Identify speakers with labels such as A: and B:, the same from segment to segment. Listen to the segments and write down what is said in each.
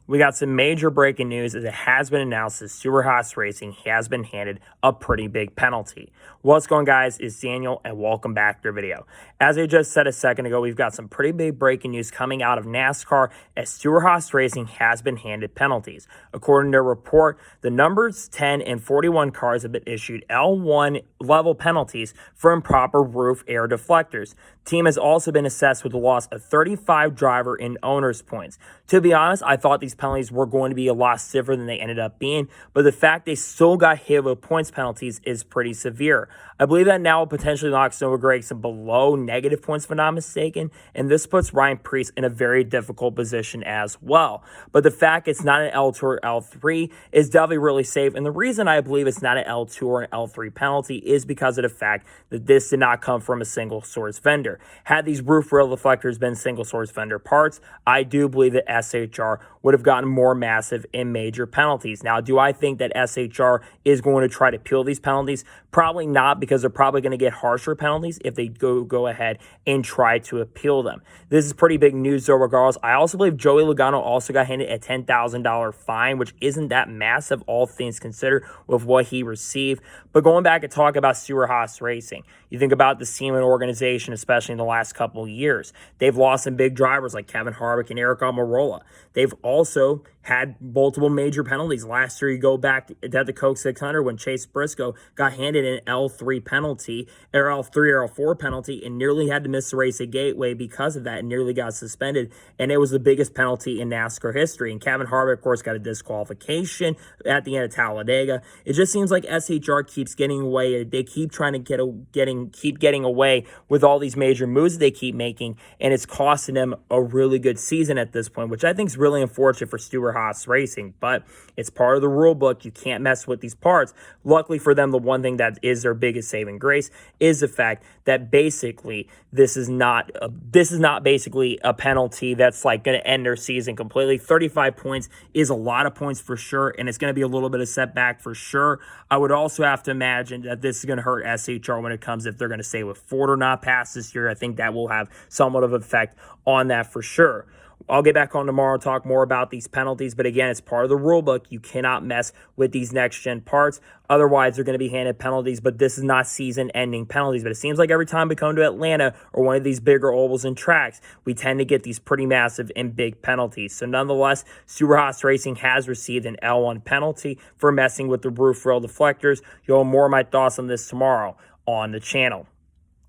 A: We got some major breaking news as it has been announced that Stewart-Haas Racing has been handed a pretty big penalty. What's going on, guys? It's Daniel, and welcome back to our video. As I just said a second ago, we've got some pretty big breaking news coming out of NASCAR as Stewart-Haas Racing has been handed penalties. According to a report, the numbers 10 and 41 cars have been issued L1 level penalties for improper roof air deflectors. Team has also been assessed with the loss of 35 driver and owners points. To be honest, I thought these penalties were going to be a lot stiffer than they ended up being, but the fact they still got hit with points penalties is pretty severe. I believe that now will potentially knock Noah Gragson below negative points, if I'm not mistaken, and this puts Ryan Preece in a very difficult position as well. But the fact it's not an L2 or L3 is definitely really safe, and the reason I believe it's not an L2 or an L3 penalty is because of the fact that this did not come from a single source vendor. Had these roof rail deflectors been single source vendor parts, I do believe that SHR would have gotten more massive and major penalties. Now, do I think that SHR is going to try to appeal these penalties? Probably not, because they're probably going to get harsher penalties if they go ahead and try to appeal them. This is pretty big news, though, regardless. I also believe Joey Logano also got handed a $10,000 fine, which isn't that massive, all things considered, with what he received. But going back and talk about Stewart-Haas Racing, you think about the Seaman organization, especially in the last couple of years. They've lost some big drivers like Kevin Harvick and Eric Almirola. They've also had multiple major penalties. Last year, you go back to the Coke 600 when Chase Briscoe got handed an L3 penalty, or L3 or L4 penalty, and nearly had to miss the race at Gateway because of that, and nearly got suspended. And it was the biggest penalty in NASCAR history. And Kevin Harvick, of course, got a disqualification at the end of Talladega. It just seems like SHR keeps getting away. They keep trying to keep getting away with all these major moves that they keep making, and it's costing them a really good season at this point, which I think is really unfortunate for Stewart-Haas Racing, but it's part of the rule book. You can't mess with these parts. Luckily for them, the one thing that is their biggest saving grace is the fact that basically this is not basically a penalty that's like going to end their season completely. 35 points is a lot of points for sure, and it's going to be a little bit of setback for sure. I would also have to imagine that this is going to hurt SHR when it comes if they're going to stay with Ford or not past this year. I think that will have somewhat of an effect on that for sure. I'll get back on tomorrow and talk more about these penalties, but again, it's part of the rule book. You cannot mess with these next-gen parts. Otherwise, they're going to be handed penalties, but this is not season-ending penalties. But it seems like every time we come to Atlanta or one of these bigger ovals and tracks, we tend to get these pretty massive and big penalties. So nonetheless, Stewart-Haas Racing has received an L1 penalty for messing with the roof rail deflectors. You'll have more of my thoughts on this tomorrow on the channel.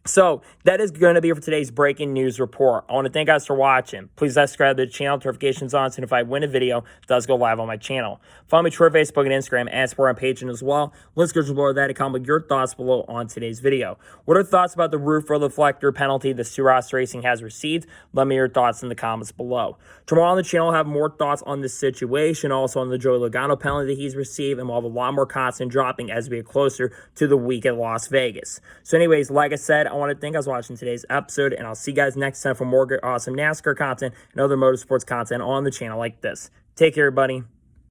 A: So that is going to be it for today's breaking news report. I want to thank you guys for watching. Please subscribe to the channel, notifications on, so if I win a video, it does go live on my channel. Follow me Twitter, Facebook, and Instagram, and support on Patreon as well. Let's go below that and comment your thoughts below on today's video. What are thoughts about the roof rail deflector penalty that Stewart-Haas Racing has received? Let me know your thoughts in the comments below. Tomorrow on the channel, I'll have more thoughts on this situation, also on the Joey Logano penalty that he's received, and we'll have a lot more content dropping as we get closer to the week at Las Vegas. So anyways, like I said, I want to thank you guys for watching today's episode, and I'll see you guys next time for more awesome NASCAR content and other motorsports content on the channel like this. Take care, everybody.